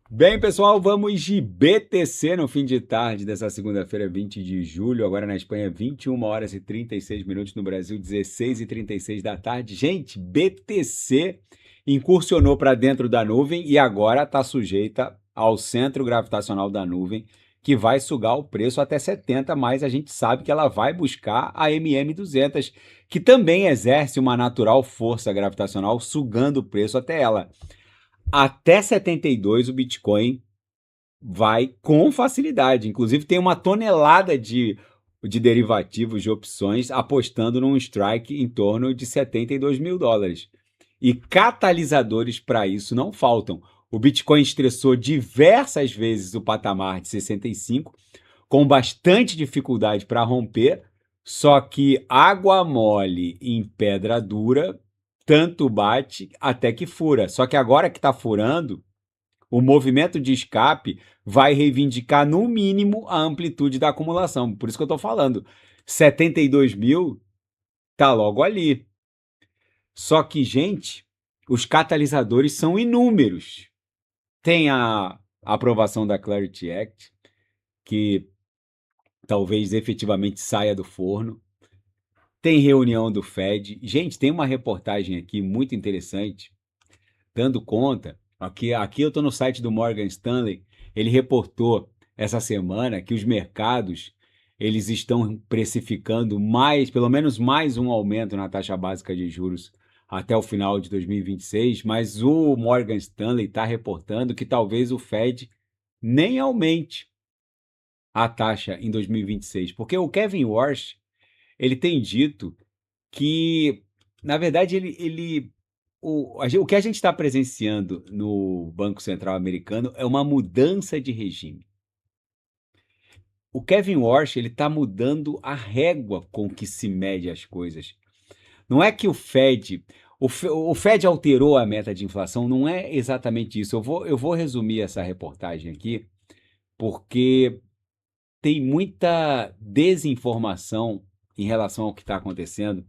Bem, pessoal, vamos de BTC no fim de tarde dessa segunda-feira, 20 de julho. Agora na Espanha, 21 horas e 36 minutos. No Brasil, 16 e 36 da tarde. Gente, BTC incursionou para dentro da nuvem e agora está sujeita ao centro gravitacional da nuvem, que vai sugar o preço até 70, mas a gente sabe que ela vai buscar a MM200, que também exerce uma natural força gravitacional sugando o preço até ela. Até 72 o Bitcoin vai com facilidade. Inclusive, tem uma tonelada de derivativos, de opções, apostando num strike em torno de US$ 72 mil. E catalisadores para isso não faltam. O Bitcoin estressou diversas vezes o patamar de 65, com bastante dificuldade para romper, só que água mole em pedra dura, tanto bate até que fura. Só que agora que está furando, o movimento de escape vai reivindicar, no mínimo, a amplitude da acumulação. Por isso que eu estou falando. 72 mil está logo ali. Só que, gente, os catalisadores são inúmeros. Tem a aprovação da Clarity Act, que talvez efetivamente saia do forno. Tem reunião do Fed. Gente, tem uma reportagem aqui muito interessante, dando conta. Aqui eu estou no site do Morgan Stanley. Ele reportou essa semana que os mercados eles estão precificando mais, pelo menos mais um aumento na taxa básica de juros até o final de 2026, mas o Morgan Stanley está reportando que talvez o Fed nem aumente a taxa em 2026, porque o Kevin Warsh ele tem dito que, na verdade, o que a gente está presenciando no Banco Central americano é uma mudança de regime. O Kevin Warsh ele está mudando a régua com que se mede as coisas. Não é que o Fed alterou a meta de inflação, não é exatamente isso. Eu vou resumir essa reportagem aqui, porque tem muita desinformação em relação ao que está acontecendo.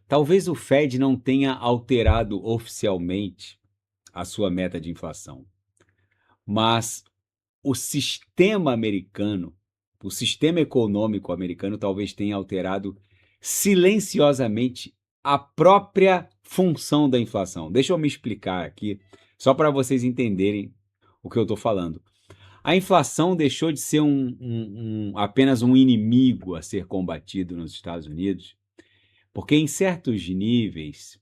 Talvez o Fed não tenha alterado oficialmente a sua meta de inflação, mas o sistema americano, o sistema econômico americano talvez tenha alterado silenciosamente a própria função da inflação. Deixa eu me explicar aqui, só para vocês entenderem o que eu estou falando. A inflação deixou de ser apenas um inimigo a ser combatido nos Estados Unidos, porque em certos níveis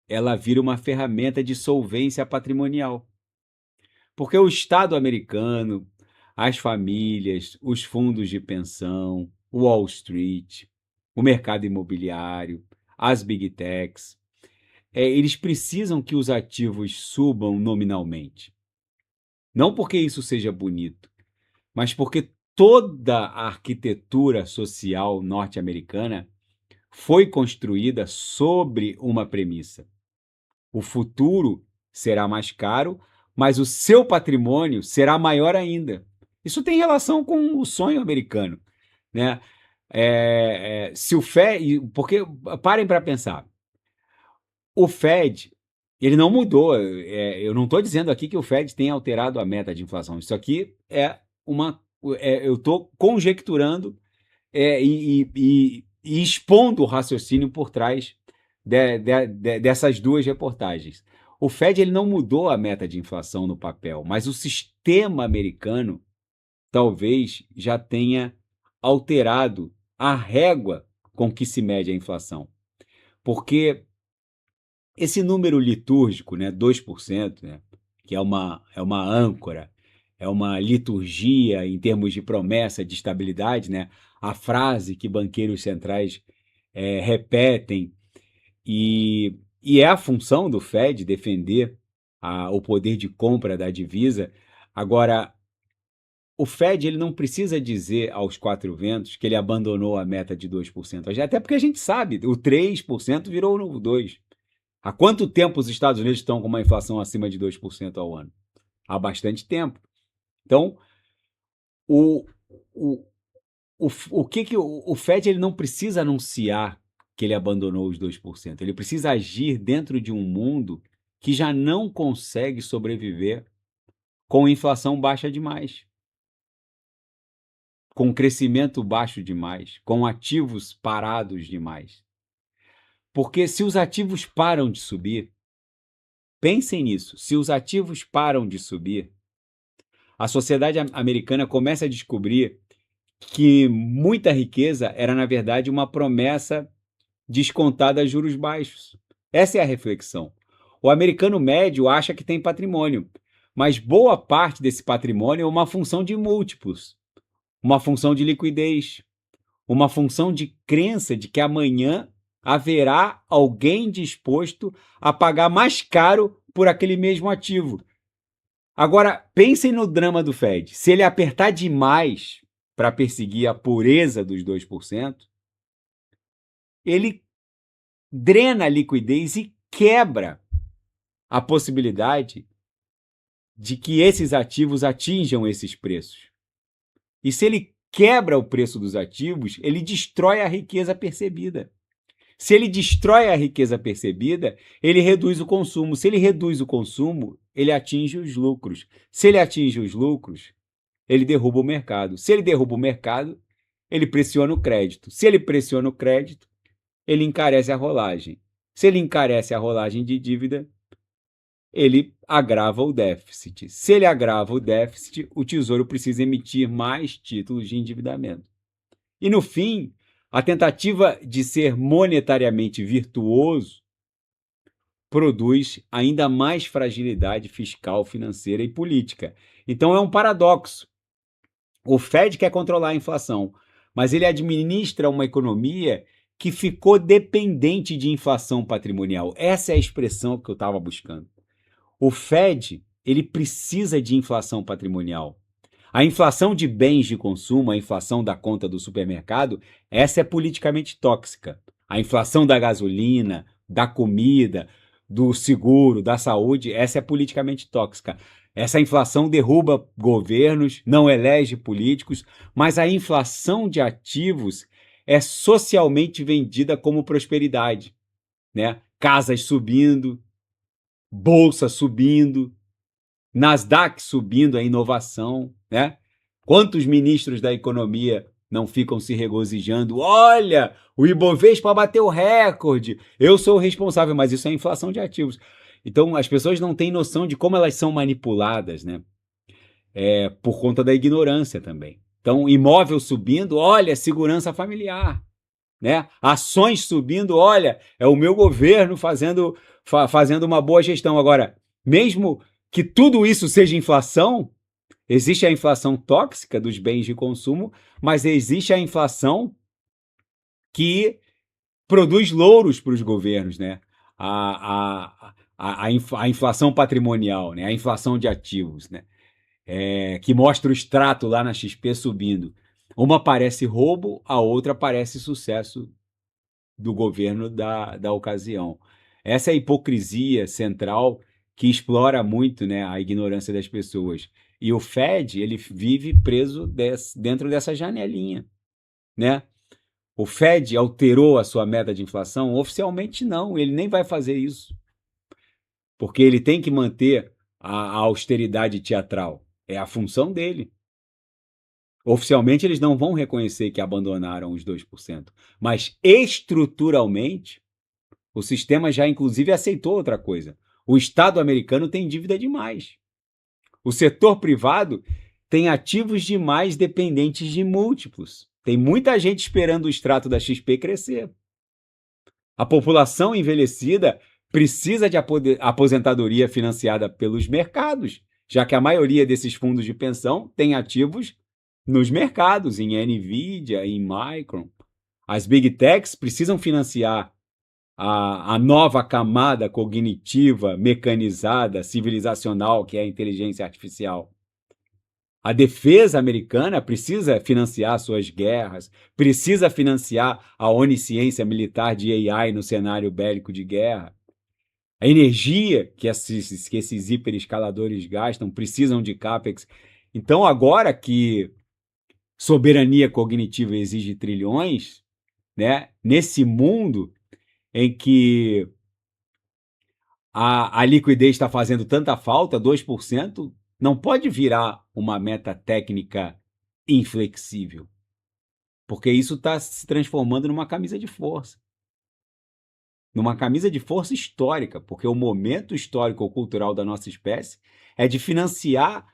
ela vira uma ferramenta de solvência patrimonial. Porque o Estado americano, as famílias, os fundos de pensão, o Wall Street, o mercado imobiliário, as big techs, eles precisam que os ativos subam nominalmente. Não porque isso seja bonito, mas porque toda a arquitetura social norte-americana foi construída sobre uma premissa: o futuro será mais caro, mas o seu patrimônio será maior ainda. Isso tem relação com o sonho americano, né? Se o Fed, porque parem para pensar, o Fed ele não mudou. Eu não estou dizendo aqui que o Fed tenha alterado a meta de inflação. Isso aqui é uma, eu estou conjecturando e expondo o raciocínio por trás dessas duas reportagens. O Fed ele não mudou a meta de inflação no papel, mas o sistema americano talvez já tenha alterado a régua com que se mede a inflação. Porque esse número litúrgico, né, 2%, né, que é uma âncora, é uma liturgia em termos de promessa de estabilidade, né, a frase que banqueiros centrais repetem, e é a função do Fed defender o poder de compra da divisa. Agora, o Fed ele não precisa dizer aos quatro ventos que ele abandonou a meta de 2%, até porque a gente sabe, o 3% virou o novo 2%. Há quanto tempo os Estados Unidos estão com uma inflação acima de 2% ao ano? Há bastante tempo. Então, o, o, o Fed ele não precisa anunciar que ele abandonou os 2%. Ele precisa agir dentro de um mundo que já não consegue sobreviver com inflação baixa demais, com crescimento baixo demais, com ativos parados demais. Porque se os ativos param de subir, pensem nisso, se os ativos param de subir, a sociedade americana começa a descobrir que muita riqueza era, na verdade, uma promessa descontada a juros baixos. Essa é a reflexão. O americano médio acha que tem patrimônio, mas boa parte desse patrimônio é uma função de múltiplos, uma função de liquidez, uma função de crença de que amanhã haverá alguém disposto a pagar mais caro por aquele mesmo ativo. Agora, pensem no drama do Fed. Se ele apertar demais para perseguir a pureza dos 2%, ele drena a liquidez e quebra a possibilidade de que esses ativos atinjam esses preços. E se ele quebra o preço dos ativos, ele destrói a riqueza percebida. Se ele destrói a riqueza percebida, ele reduz o consumo. Se ele reduz o consumo, ele atinge os lucros. Se ele atinge os lucros, ele derruba o mercado. Se ele derruba o mercado, ele pressiona o crédito. Se ele pressiona o crédito, ele encarece a rolagem. Se ele encarece a rolagem de dívida, ele agrava o déficit. Se ele agrava o déficit, o Tesouro precisa emitir mais títulos de endividamento. E, no fim, a tentativa de ser monetariamente virtuoso produz ainda mais fragilidade fiscal, financeira e política. Então, é um paradoxo. O Fed quer controlar a inflação, mas ele administra uma economia que ficou dependente de inflação patrimonial. Essa é a expressão que eu estava buscando. O Fed, ele precisa de inflação patrimonial. A inflação de bens de consumo, a inflação da conta do supermercado, essa é politicamente tóxica. A inflação da gasolina, da comida, do seguro, da saúde, essa é politicamente tóxica. Essa inflação derruba governos, não elege políticos, mas a inflação de ativos é socialmente vendida como prosperidade, né? Casas subindo, bolsa subindo, Nasdaq subindo, a inovação, né? Quantos ministros da economia não ficam se regozijando? Olha, o Ibovespa bateu recorde, eu sou o responsável, mas isso é inflação de ativos. Então, as pessoas não têm noção de como elas são manipuladas, né? Por conta da ignorância também. Então, imóvel subindo, olha, segurança familiar, né? Ações subindo, olha, é o meu governo fazendo uma boa gestão. Agora, mesmo que tudo isso seja inflação, existe a inflação tóxica dos bens de consumo, mas existe a inflação que produz louros para os governos, né? A inflação patrimonial, né? A inflação de ativos, né? Que mostra o extrato lá na XP subindo. Uma parece roubo, a outra parece sucesso do governo da ocasião. Essa é a hipocrisia central que explora muito, né, a ignorância das pessoas. E o Fed, ele vive preso dentro dessa janelinha, né? O Fed alterou a sua meta de inflação? Oficialmente não, ele nem vai fazer isso, porque ele tem que manter a austeridade teatral. É a função dele. Oficialmente, eles não vão reconhecer que abandonaram os 2%, mas estruturalmente, o sistema já, inclusive, aceitou outra coisa. O Estado americano tem dívida demais. O setor privado tem ativos demais dependentes de múltiplos. Tem muita gente esperando o extrato da XP crescer. A população envelhecida precisa de aposentadoria financiada pelos mercados, já que a maioria desses fundos de pensão tem ativos nos mercados, em Nvidia, em Micron. As Big Techs precisam financiar a nova camada cognitiva, mecanizada, civilizacional, que é a inteligência artificial. A defesa americana precisa financiar suas guerras, precisa financiar a onisciência militar de AI no cenário bélico de guerra. A energia que esses hiperescaladores gastam precisam de CAPEX. Então, agora que soberania cognitiva exige trilhões, né, nesse mundo em que a liquidez está fazendo tanta falta, 2%, não pode virar uma meta técnica inflexível, porque isso está se transformando numa camisa de força. Numa camisa de força histórica, porque o momento histórico-cultural da nossa espécie é de financiar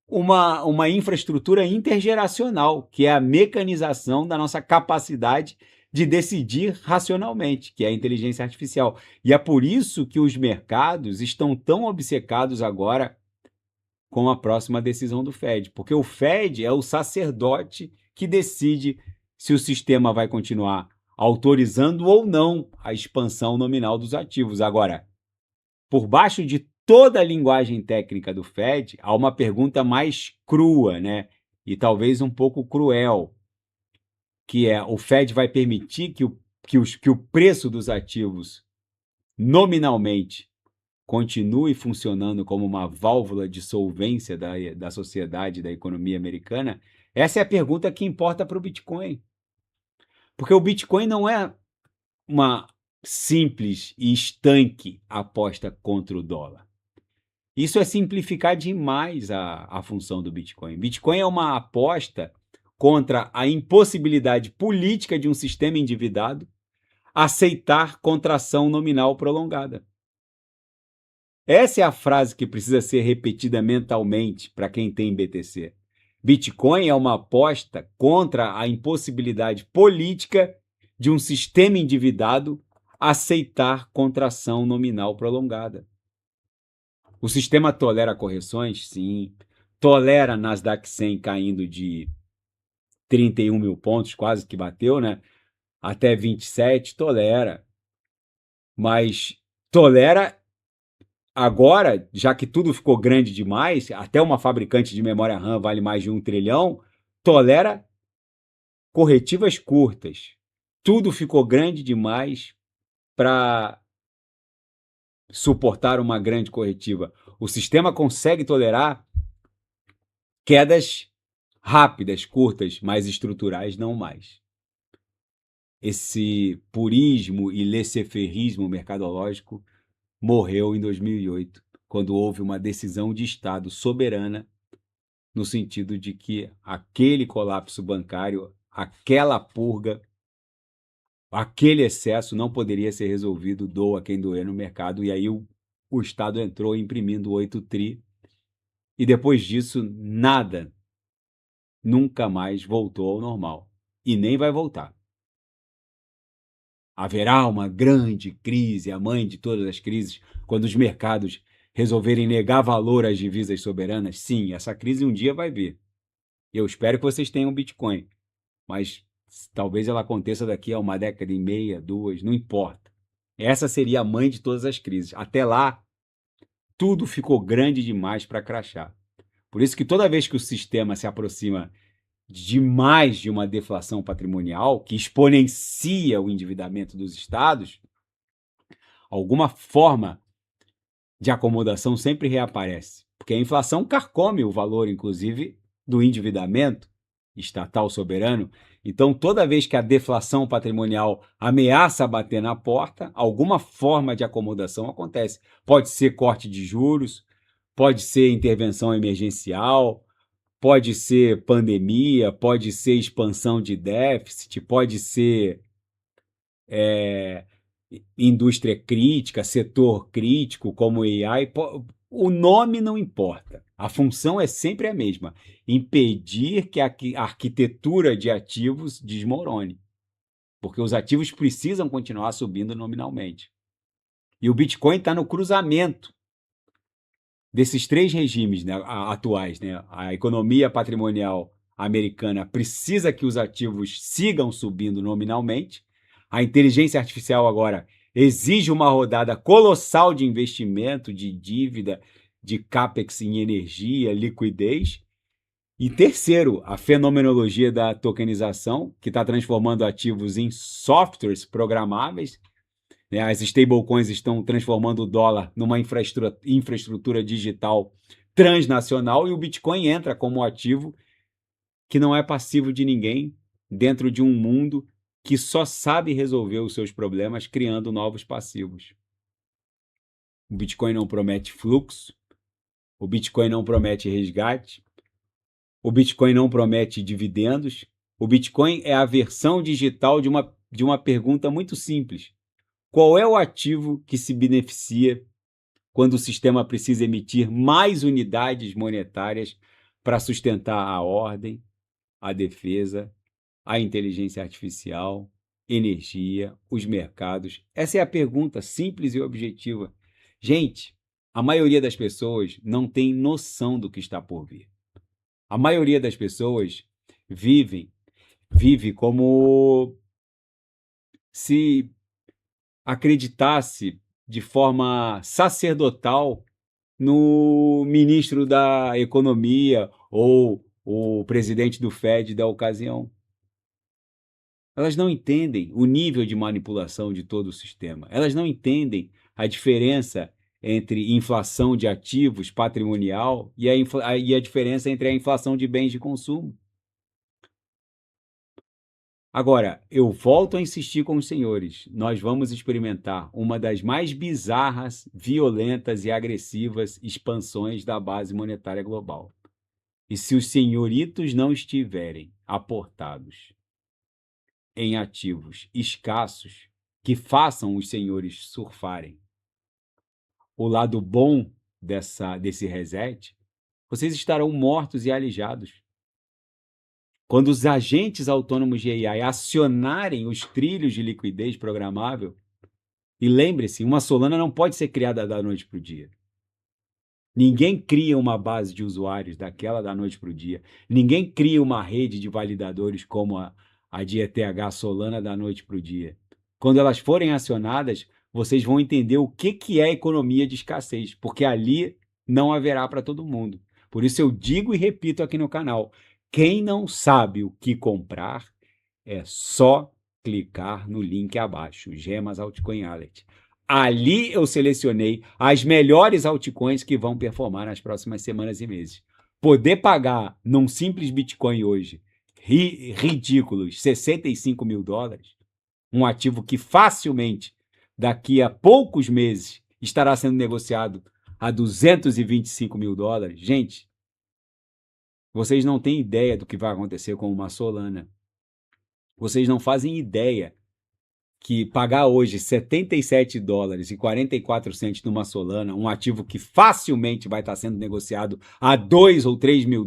uma infraestrutura intergeracional, que é a mecanização da nossa capacidade de decidir racionalmente, que é a inteligência artificial. E é por isso que os mercados estão tão obcecados agora com a próxima decisão do Fed, porque o Fed é o sacerdote que decide se o sistema vai continuar autorizando ou não a expansão nominal dos ativos. Agora, por baixo de toda a linguagem técnica do Fed, há uma pergunta mais crua, né? E talvez um pouco cruel, que é: o Fed vai permitir que o preço dos ativos nominalmente continue funcionando como uma válvula de solvência da sociedade, da economia americana? Essa é a pergunta que importa para o Bitcoin. Porque o Bitcoin não é uma simples e estanque aposta contra o dólar. Isso é simplificar demais a função do Bitcoin. Bitcoin é uma aposta contra a impossibilidade política de um sistema endividado aceitar contração nominal prolongada. Essa é a frase que precisa ser repetida mentalmente para quem tem BTC. Bitcoin é uma aposta contra a impossibilidade política de um sistema endividado aceitar contração nominal prolongada. O sistema tolera correções? Sim. Tolera Nasdaq 100 caindo de 31 mil pontos, quase que bateu, né? Até 27, tolera. Mas tolera agora, já que tudo ficou grande demais, até uma fabricante de memória RAM vale mais de 1 trilhão, tolera corretivas curtas. Tudo ficou grande demais para suportar uma grande corretiva. O sistema consegue tolerar quedas rápidas, curtas, mas estruturais não mais. Esse purismo e laissez-fairismo mercadológico morreu em 2008, quando houve uma decisão de Estado soberana no sentido de que aquele colapso bancário, aquela purga, aquele excesso não poderia ser resolvido, doa quem doer no mercado, e aí o Estado entrou imprimindo 8 tri, e depois disso nada, nunca mais voltou ao normal, e nem vai voltar. Haverá uma grande crise, a mãe de todas as crises, quando os mercados resolverem negar valor às divisas soberanas? Sim, essa crise um dia vai vir. Eu espero que vocês tenham Bitcoin, mas talvez ela aconteça daqui a uma década e meia, 2, não importa. Essa seria a mãe de todas as crises. Até lá, tudo ficou grande demais para crashar. Por isso que toda vez que o sistema se aproxima demais de uma deflação patrimonial, que exponencia o endividamento dos estados, alguma forma de acomodação sempre reaparece. Porque a inflação carcome o valor, inclusive, do endividamento estatal soberano. Então, toda vez que a deflação patrimonial ameaça bater na porta, alguma forma de acomodação acontece. Pode ser corte de juros, pode ser intervenção emergencial, pode ser pandemia, pode ser expansão de déficit, pode ser indústria crítica, setor crítico, como AI. O nome não importa. A função é sempre a mesma: impedir que a arquitetura de ativos desmorone. Porque os ativos precisam continuar subindo nominalmente. E o Bitcoin está no cruzamento desses 3 regimes, né, atuais. Né? A economia patrimonial americana precisa que os ativos sigam subindo nominalmente. A inteligência artificial agora exige uma rodada colossal de investimento, de dívida, de capex em energia, liquidez. E terceiro, a fenomenologia da tokenização, que está transformando ativos em softwares programáveis. As stablecoins estão transformando o dólar numa infraestrutura digital transnacional, e o Bitcoin entra como ativo que não é passivo de ninguém dentro de um mundo que só sabe resolver os seus problemas criando novos passivos. O Bitcoin não promete fluxo, O Bitcoin não promete resgate. O Bitcoin não promete dividendos. O Bitcoin é a versão digital de uma pergunta muito simples. Qual é o ativo que se beneficia quando o sistema precisa emitir mais unidades monetárias para sustentar a ordem, a defesa, a inteligência artificial, energia, os mercados? Essa é a pergunta simples e objetiva. Gente, a maioria das pessoas não tem noção do que está por vir. A maioria das pessoas vive como se acreditasse de forma sacerdotal no ministro da Economia ou o presidente do Fed da ocasião. Elas não entendem o nível de manipulação de todo o sistema. Elas não entendem a diferença entre inflação de ativos patrimonial e a diferença entre a inflação de bens de consumo. Agora, eu volto a insistir com os senhores. Nós vamos experimentar uma das mais bizarras, violentas e agressivas expansões da base monetária global. E se os senhoritos não estiverem aportados em ativos escassos que façam os senhores surfarem o lado bom desse reset, vocês estarão mortos e alijados. Quando os agentes autônomos de AI acionarem os trilhos de liquidez programável, e lembre-se, uma Solana não pode ser criada da noite para o dia. Ninguém cria uma base de usuários daquela da noite para o dia. Ninguém cria uma rede de validadores como a de ETH Solana da noite para o dia. Quando elas forem acionadas, vocês vão entender o que é economia de escassez, porque ali não haverá para todo mundo. Por isso eu digo e repito aqui no canal, quem não sabe o que comprar, é só clicar no link abaixo, Gemas Altcoin Alert. Ali eu selecionei as melhores altcoins que vão performar nas próximas semanas e meses. Poder pagar num simples Bitcoin hoje ridículos $65 mil, um ativo que facilmente daqui a poucos meses estará sendo negociado a $225 mil. Gente, vocês não têm ideia do que vai acontecer com uma Solana. Vocês não fazem ideia que pagar hoje $77,44 numa Solana, um ativo que facilmente vai estar sendo negociado a $2 ou $3 mil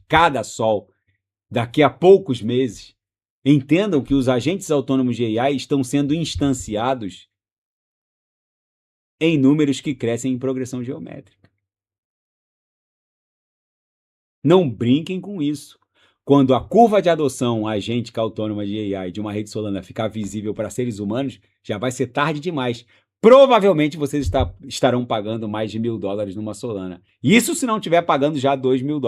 cada sol daqui a poucos meses, entendam que os agentes autônomos de AI estão sendo instanciados em números que crescem em progressão geométrica. Não brinquem com isso. Quando a curva de adoção agêntica autônoma de AI de uma rede Solana ficar visível para seres humanos, já vai ser tarde demais. Provavelmente vocês estarão pagando mais de $1.000 numa Solana. Isso se não estiver pagando já $2 mil.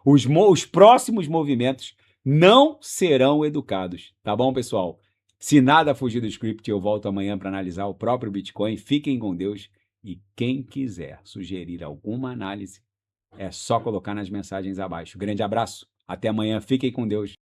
Os próximos movimentos não serão educados. Tá bom, pessoal? Se nada fugir do script, eu volto amanhã para analisar o próprio Bitcoin. Fiquem com Deus. E quem quiser sugerir alguma análise, é só colocar nas mensagens abaixo. Grande abraço. Até amanhã. Fiquem com Deus.